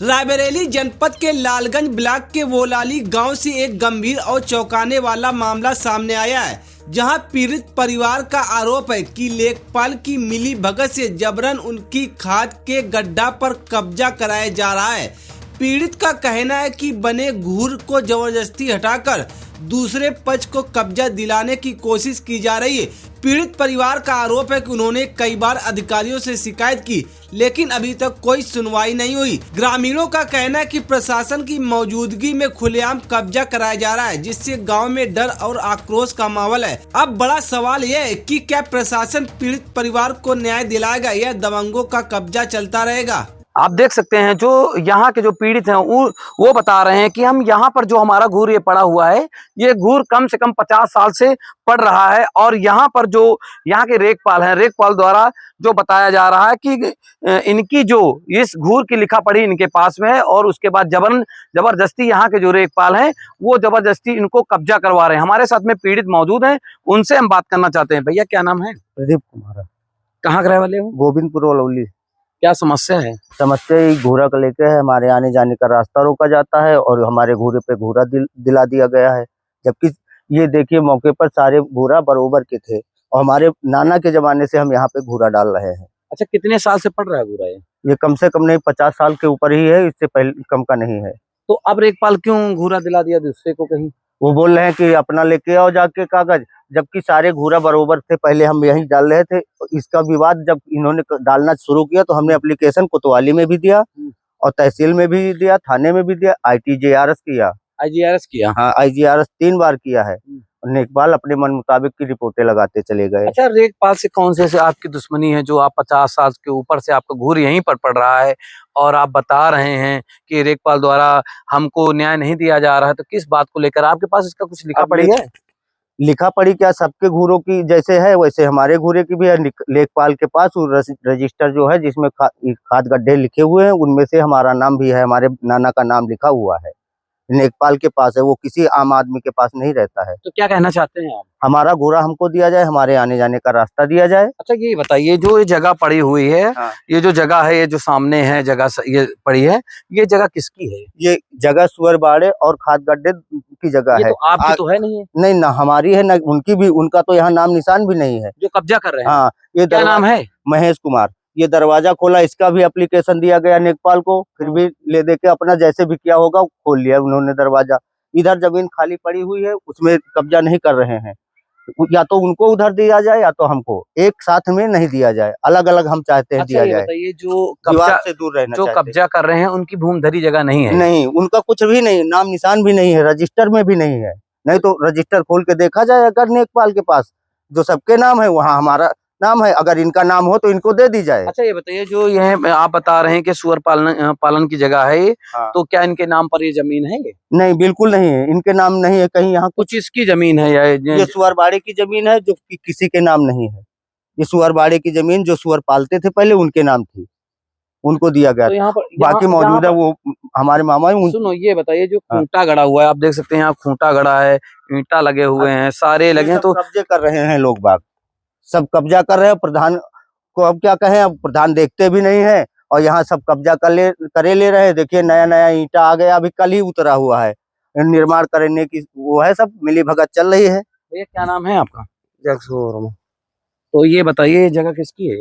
रायबरेली जनपद के लालगंज ब्लॉक के वोलाली गांव से एक गंभीर और चौंकाने वाला मामला सामने आया है, जहां पीड़ित परिवार का आरोप है कि लेखपाल की मिली भगत से जबरन उनकी खाद के गड्ढा पर कब्जा कराया जा रहा है। पीड़ित का कहना है कि बने घूर को जबरदस्ती हटाकर दूसरे पक्ष को कब्जा दिलाने की कोशिश की जा रही है। पीड़ित परिवार का आरोप है कि उन्होंने कई बार अधिकारियों से शिकायत की, लेकिन अभी तक कोई सुनवाई नहीं हुई। ग्रामीणों का कहना है कि प्रशासन की मौजूदगी में खुलेआम कब्जा कराया जा रहा है, जिससे गांव में डर और आक्रोश का माहौल है। अब बड़ा सवाल यह है कि क्या प्रशासन पीड़ित परिवार को न्याय दिलाएगा या दबंगों का कब्जा चलता रहेगा। आप देख सकते हैं जो यहाँ के जो पीड़ित हैं वो बता रहे हैं कि हम यहाँ पर जो हमारा घूर ये पड़ा हुआ है, ये घूर कम से कम 50 साल से पड़ रहा है। और यहाँ पर जो यहाँ के रेखपाल हैं, रेखपाल द्वारा जो बताया जा रहा है कि इनकी जो इस घूर की लिखा पढ़ी इनके पास में है, और उसके बाद जबरदस्ती यहाँ के जो रेखपाल हैं वो जबरदस्ती इनको कब्जा करवा रहे हैं। हमारे साथ में पीड़ित मौजूद हैं, उनसे हम बात करना चाहते हैं। भैया क्या नाम है? प्रदीप कुमार। कहाँ के रहने वाले हो? गोविंदपुर वलौली। क्या समस्या है? समस्या ही घूरा को लेके है। हमारे आने जाने का रास्ता रोका जाता है और हमारे घूरे पे घूरा दिला दिया गया है, जबकि ये देखिए मौके पर सारे घूरा बरोबर के थे और हमारे नाना के जमाने से हम यहाँ पे घूरा डाल रहे हैं। अच्छा, कितने साल से पड़ रहा है घूरा? ये कम से कम नहीं 50 साल के ऊपर ही है, इससे पहले कम का नहीं है। तो अब रेखपाल क्यों घूरा दिला दिया दूसरे को? कहीं वो बोल रहे हैं कि अपना लेके आओ जाके कागज, जबकि सारे घूरा बरोबर थे। पहले हम यहीं डाल रहे थे। इसका विवाद जब इन्होंने डालना शुरू किया तो हमने एप्लीकेशन कोतवाली में भी दिया और तहसील में भी दिया, थाने में भी दिया, ITJRS किया। IGRS किया? हाँ, IGRS 3 बार किया है। लेखपाल अपने मन मुताबिक की रिपोर्टें लगाते चले गए। अच्छा, रेखपाल से कौन से आपकी दुश्मनी है जो आप 50 साल के ऊपर से आपका घूर यहीं पर पड़ रहा है और आप बता रहे हैं कि रेखपाल द्वारा हमको न्याय नहीं दिया जा रहा है? तो किस बात को लेकर आपके पास इसका कुछ लिखा पड़ी है? लिखा पड़ी क्या, सबके घूरों की जैसे है वैसे हमारे घूरे की भी है। लेखपाल के पास रजिस्टर जो है जिसमें खाद गड्ढे लिखे हुए हैं, उनमें से हमारा नाम भी है, हमारे नाना का नाम लिखा हुआ है। लेखपाल के पास है, वो किसी आम आदमी के पास नहीं रहता है। तो क्या कहना चाहते हैं आप? हमारा घूरा हमको दिया जाए, हमारे आने जाने का रास्ता दिया जाए। अच्छा, ये बताइए, जो ये जगह पड़ी हुई है, हाँ। ये जो जगह है, ये जो सामने है जगह ये पड़ी है, ये जगह किसकी है? ये जगह सुअर बाड़े और खाद गड्ढे की जगह है। तो आपकी तो है नहीं है? नहीं, ना हमारी है ना उनकी भी। उनका तो यहाँ नाम निशान भी नहीं है जो कब्जा कर रहे हैं। हाँ, ये क्या नाम है? महेश कुमार। ये दरवाजा खोला, इसका भी एप्लीकेशन दिया गया लेखपाल को, फिर भी ले दे के अपना जैसे भी किया होगा खोल लिया उन्होंने दरवाजा। इधर जमीन खाली पड़ी हुई है, उसमें कब्जा नहीं कर रहे हैं। या तो उनको उधर दिया जाए या तो हमको, एक साथ में नहीं दिया जाए, अलग अलग हम चाहते हैं। अच्छा, दिया जाए। ये जो कब्जा से दूर रहना जो कब्जा कर रहे हैं उनकी भूमधरी जगह नहीं है? नहीं, उनका कुछ भी नहीं, नाम निशान भी नहीं है, रजिस्टर में भी नहीं है। नहीं तो रजिस्टर खोल के देखा जाए, अगर लेखपाल के पास जो सबके नाम है वहाँ हमारा नाम है, अगर इनका नाम हो तो इनको दे दी जाए। अच्छा, ये बताइए, जो यह आप बता रहे हैं कि सुअर पालन की जगह है, हाँ। तो क्या इनके नाम पर ये जमीन है? नहीं, बिल्कुल नहीं है, इनके नाम नहीं है कहीं। यहाँ कुछ इसकी जमीन है या ये सुअरबाड़े की जमीन है जो किसी के नाम नहीं है। ये सुअरबाड़े की जमीन जो सुअर पालते थे पहले उनके नाम थी, उनको दिया गया। तो यहाँ पर बाकी मौजूद है वो हमारे मामा है। सुनो, ये बताइए, जो खूंटा गड़ा हुआ है, आप देख सकते हैं यहाँ खूंटा गड़ा है, ईंटा लगे हुए हैं, सारे लगे, तो कब्जे कर रहे हैं लोग बाग, सब कब्जा कर रहे हैं। प्रधान को अब क्या कहें, अब प्रधान देखते भी नहीं है और यहाँ सब कब्जा करे ले रहे हैं। देखिए नया नया ईंटा आ गया, अभी कल ही उतरा हुआ है, निर्माण करने की वो है, सब मिली भगत चल रही है। भैया क्या नाम है आपका? जगसोर। तो ये बताइए, ये जगह किसकी है?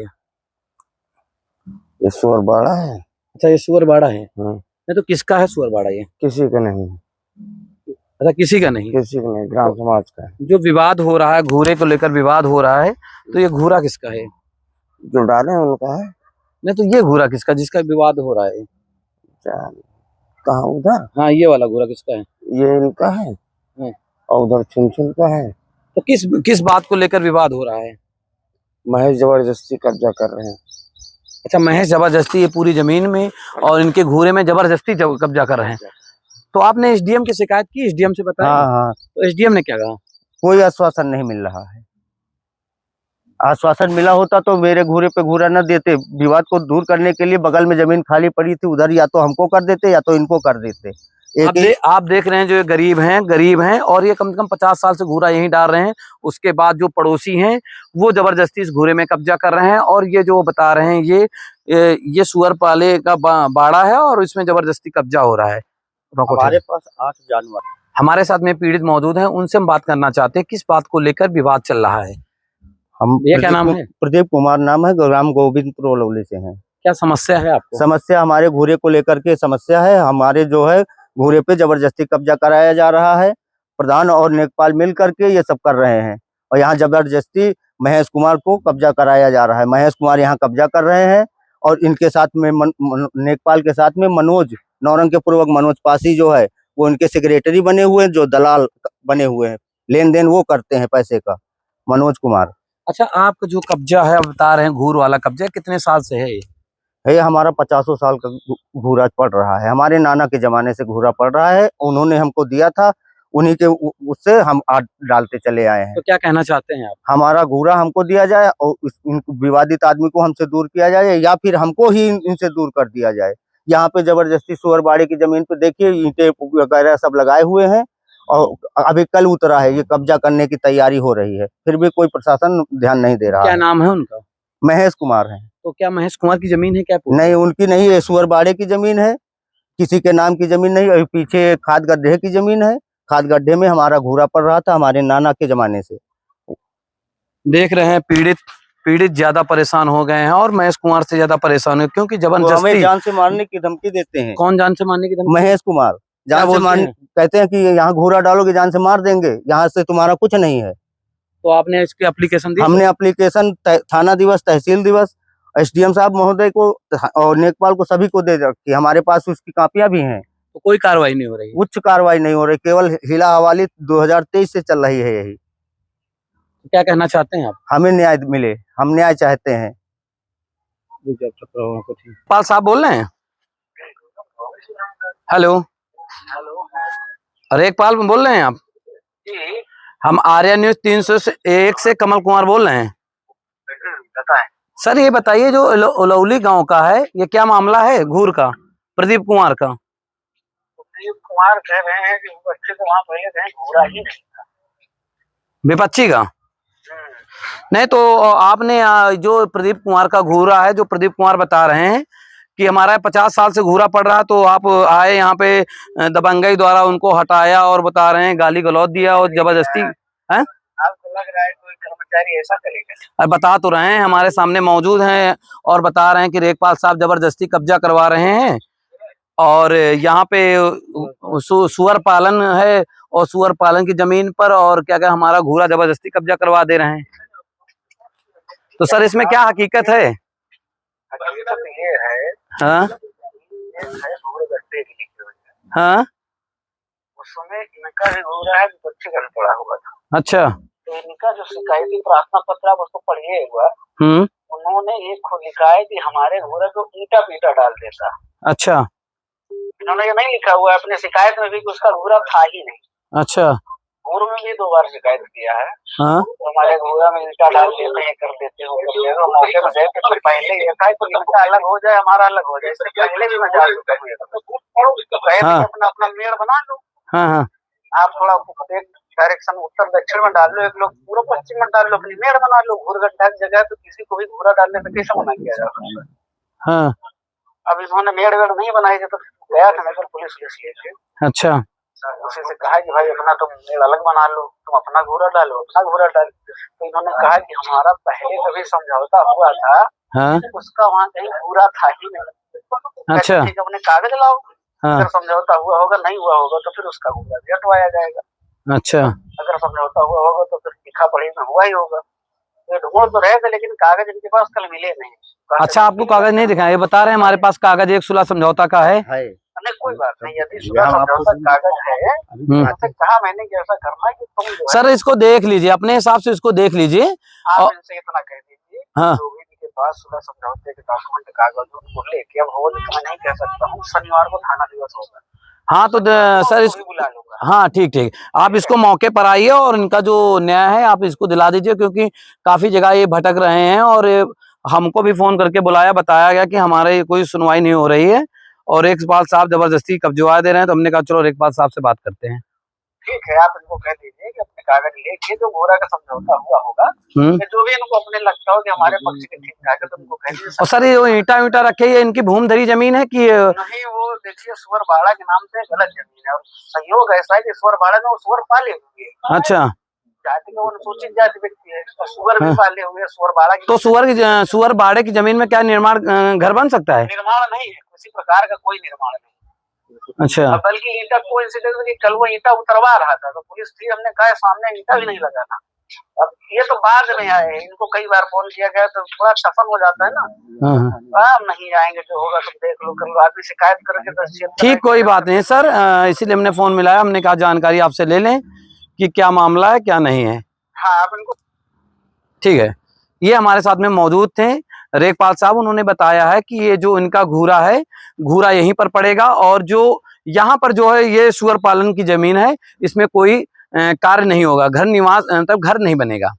ये सुअरबाड़ा है। अच्छा, ये सुअरबाड़ा है। नहीं तो किसका है सुअरबाड़ा? ये किसी का नहीं। अच्छा, किसी का नहीं? किसी का नहीं, ग्राम समाज का है। जो विवाद हो रहा है, घूरे को लेकर विवाद हो रहा है, तो ये घूरा किसका है? जो डाले उनका है। नहीं तो ये घूरा किसका, जिसका विवाद हो रहा है? कहाँ उधर? हाँ, ये वाला घूरा किसका है? ये इनका है और उधर छुनछुन का है। तो किस बात को लेकर विवाद हो रहा है? महेश जबरदस्ती कब्जा कर रहे हैं। अच्छा, महेश जबरदस्ती ये पूरी जमीन में और इनके घूरे में जबरदस्ती कब्जा कर रहे हैं। तो आपने SDM की शिकायत की? SDM से बताया? हाँ। तो SDM ने क्या कहा? कोई आश्वासन नहीं मिल रहा है। आश्वासन मिला होता तो मेरे घूरे पे घूरा न देते। विवाद को दूर करने के लिए बगल में जमीन खाली पड़ी थी, उधर या तो हमको कर देते या तो इनको कर देते। आप देख रहे हैं जो ये गरीब हैं और ये कम से कम 50 साल से घूरा यहीं डाल रहे हैं। उसके बाद जो पड़ोसी हैं वो जबरदस्ती इस घूरे में कब्जा कर रहे हैं और ये जो बता रहे हैं ये सुअर पाले का बाड़ा है और इसमें जबरदस्ती कब्जा हो रहा है। हमारे पास 8 जानवर। हमारे साथ में पीड़ित मौजूद हैं, उनसे हम बात करना चाहते हैं किस बात को लेकर विवाद चल रहा है। ये क्या नाम है? प्रदीप कुमार नाम है, ग्राम गोविंदपुर ओलवली से हैं। क्या समस्या है आपको? समस्या हमारे घूरे को लेकर के समस्या है। हमारे जो है घूरे पे जबरदस्ती कब्जा कराया जा रहा है। प्रधान और नेकपाल मिल करके ये सब कर रहे हैं और यहाँ जबरदस्ती महेश कुमार को कब्जा कराया जा रहा है। महेश कुमार यहाँ कब्जा कर रहे हैं और इनके साथ में नेकपाल के साथ में मनोज नौरंग पूर्वक मनोज पासी जो है वो इनके सेक्रेटरी बने हुए हैं, जो दलाल बने हुए हैं, लेन देन वो करते हैं पैसे का, मनोज कुमार। अच्छा, आपका जो कब्जा है, आप बता रहे हैं घूर वाला कब्जा, कितने साल से है ये? हमारा 50 साल का घूरा पड़ रहा है। हमारे नाना के जमाने से घूरा पड़ रहा है। उन्होंने हमको दिया था, उन्हीं के उससे हम आज डालते चले आए हैं। तो क्या कहना चाहते हैं आप? हमारा घूरा हमको दिया जाए और इन विवादित आदमी को हमसे दूर किया जाए या फिर हमको ही इनसे दूर कर दिया जाए। यहाँ पे जबरदस्ती सुअरबाड़ी की जमीन पे देखिए ईंटें वगैरह सब लगाए हुए हैं और अभी कल उतरा है, ये कब्जा करने की तैयारी हो रही है, फिर भी कोई प्रशासन ध्यान नहीं दे रहा। क्या नाम है उनका? महेश कुमार है। तो क्या महेश कुमार की जमीन है क्या? नहीं, उनकी नहीं है, सुअरबाड़े की जमीन है, किसी के नाम की जमीन नहीं। अभी पीछे खाद गड्ढे की जमीन है, खाद गड्ढे में हमारा घूरा पड़ रहा था हमारे नाना के जमाने से। देख रहे हैं पीड़ित ज्यादा परेशान हो गए हैं और महेश कुमार से ज्यादा परेशान है क्योंकि जबरदस्ती हमें जान से मारने की धमकी देते हैं। कौन जान से मारने की धमकी? महेश कुमार जान से मारने कहते हैं कि यहाँ घूरा डालोगे जान से मार देंगे, यहाँ से तुम्हारा कुछ नहीं है। तो आपने इसकी एप्लीकेशन दी? हमने एप्लीकेशन थाना दिवस, तहसील दिवस, एसडीएम साहब महोदय को और नेकपाल को सभी को दे रखी। हमारे पास उसकी कापियां भी हैं। तो कोई कार्रवाई नहीं हो रही? उच्च कार्रवाई नहीं हो रही, केवल हिला हवाली 2023 से चल रही है यही। तो क्या कहना चाहते हैं आप? हमें न्याय मिले, हम न्याय चाहते हैं। पाल साहब बोल रहे हैं? हेलो, रेखपाल बोल रहे हैं आप? हम आर्या न्यूज 301 से कमल कुमार बोल रहे हैं। सर ये बताइए जो उलौली गांव का है, ये क्या मामला है घूर का, प्रदीप कुमार का? प्रदीप कुमार कह रहे हैं कि बच्चे को वहाँ पहले कहीं घूरा ही नहीं था। विपक्षी का? नहीं, तो आपने जो प्रदीप कुमार का घूरा है, जो प्रदीप कुमार बता रहे हैं कि हमारा 50 साल से घूरा पड़ रहा, तो आप आए यहाँ पे दबंगई द्वारा उनको हटाया और बता रहे हैं गाली गलौज दिया और जबरदस्ती है? आपको लग रहा है कोई कर्मचारी ऐसा करेगा? और बता तो रहे हैं, हमारे सामने मौजूद हैं और बता रहे हैं कि रेखपाल साहब जबरदस्ती कब्जा करवा रहे हैं और यहाँ पे सुअर पालन है और सुअर पालन की जमीन पर और क्या हमारा घूरा जबरदस्ती कब्जा करवा दे रहे हैं। तो सर इसमें क्या हकीकत है? हकीकत ये है, हाँ हाँ, उसमें इनका भी घूरा है, बच्चे का भी पड़ा हुआ था। अच्छा, तो इनका जो शिकायती प्रार्थना पत्र आप उसको पढ़िए एक बार। उन्होंने एक खुद लिखा है कि हमारे घूरा को ईटा पीटा डाल देता। अच्छा, इन्होंने ये नहीं लिखा हुआ है अपने शिकायत में भी कि उसका घूरा था ही नहीं। अच्छा, घूर में भी 2 बार शिकायत किया है। हाँ, तो हमारे घूरा में ईटा डाल देते हैं, कर देते हैं, मौके पर गए तो पहले ये था कि इनका अलग हो जाए हमारा अलग हो जाए, इससे पहले भी मैं जा चुका हूँ। अपना अपना मेड़ बना लो। हाँ हाँ, आप थोड़ा एक डायरेक्शन उत्तर दक्षिण में डाल लो, एक लोग पूर्व पश्चिम में डाल लो, अपनी मेड़ बना लो। घूर गड्ढा की जगह तो किसी को भी घूरा डालने से कैसे मना किया जा सकता है? हाँ, अब इन्होंने मेड़ वेड़ नहीं बनाई थी तो गया था नगर पुलिस लेके। अच्छा, उसी से कहा कि भाई अपना तुम मेड़ अलग बना लो, तुम अपना घूरा डालो, अपना घूरा डालो। तो इन्होंने कहा कि हमारा पहले कभी समझौता हुआ था, हाँ, उसका वहाँ कहीं घूरा था ही नहीं। अच्छा, अपने कागज लाओ, हाँ, अगर समझौता हुआ होगा, नहीं हुआ होगा तो फिर उसका घूरा भी हटवाया जाएगा। अच्छा, अगर समझौता हुआ होगा तो फिर लिखा पढ़ी में हुआ ही होगा। ये ढूंढ तो रहे थे लेकिन कागज इनके पास कल मिले नहीं। अच्छा, आपको कागज नहीं दिखाया? ये बता रहे हैं हमारे पास कागज एक सुलह समझौता का है। नहीं कोई बात नहीं, यदि सुलह समझौता कागज है तो कहा मैंने कि ऐसा करना है कि तुम सर इसको देख लीजिए, अपने हिसाब से इसको देख लीजिए। आप इनसे इतना कह दीजिए, हाँ, जो भी के पास सुलह समझौते के डॉक्यूमेंट कागज उनको लेके, अब वो मैं नहीं कह सकता हूँ, शनिवार को थाना दिवस होगा। हाँ, तो सर इसको बुला लूंगा। हाँ, ठीक ठीक, आप इसको मौके पर आइए और इनका जो न्याय है आप इसको दिला दीजिए, क्योंकि काफी जगह ये भटक रहे हैं और हमको भी फोन करके बुलाया, बताया गया कि हमारे कोई सुनवाई नहीं हो रही है और रेखपाल साहब जबरदस्ती कब्जा दे रहे हैं, तो हमने कहा चलो रेखपाल साहब से बात करते हैं। ठीक है, आप इनको कह दीजिए कि अपने कागज लेके जो घोड़ा का समझौता हुआ होगा, जो भी इनको अपने लगता हो कि हमारे पक्ष के ठीक ठाक है, तो उनको कह दीजिए। और सर ये ईंटा वीटा रखे, ये इनकी भूमधरी जमीन है कि नहीं? वो देखिए सुअरबाड़ा के नाम से गलत जमीन है, और संयोग ऐसा है कि सुअरबाड़ा में वो सुअर पाले हुए हैं। अच्छा, जाति में वो अनुसूचित जाति व्यक्ति है, तो सुअर भी पाले हुए हैं सुअरबाड़ा की। तो सुअर बाड़े की जमीन में क्या निर्माण घर बन सकता है? निर्माण नहीं है, किसी प्रकार का कोई निर्माण नहीं। अच्छा, बल्कि ईंटा कोइंसिडेंस कि कल वो ईंटा उतरवा रहा था, तो पुलिस थी, हमने कहा सामने ईंटा भी नहीं लगाना। अब ये तो बाद में आए, इनको कई बार फोन किया गया तो थोड़ा टफन हो जाता है ना। हम नहीं आएंगे, जो होगा तुम देख लो, कर लो, आदमी शिकायत करके। ठीक, कोई बात नहीं सर, इसीलिए हमने फोन मिलाया, हमने कहा जानकारी आपसे ले लें कि क्या मामला है क्या नहीं है। हाँ, आप इनको ठीक है। ये हमारे साथ में मौजूद थे रेखपाल साहब, उन्होंने बताया है कि ये जो इनका घूरा है, घूरा यहीं पर पड़ेगा, और जो यहाँ पर जो है ये सुअर पालन की जमीन है, इसमें कोई कार्य नहीं होगा, घर निवास मतलब घर नहीं बनेगा।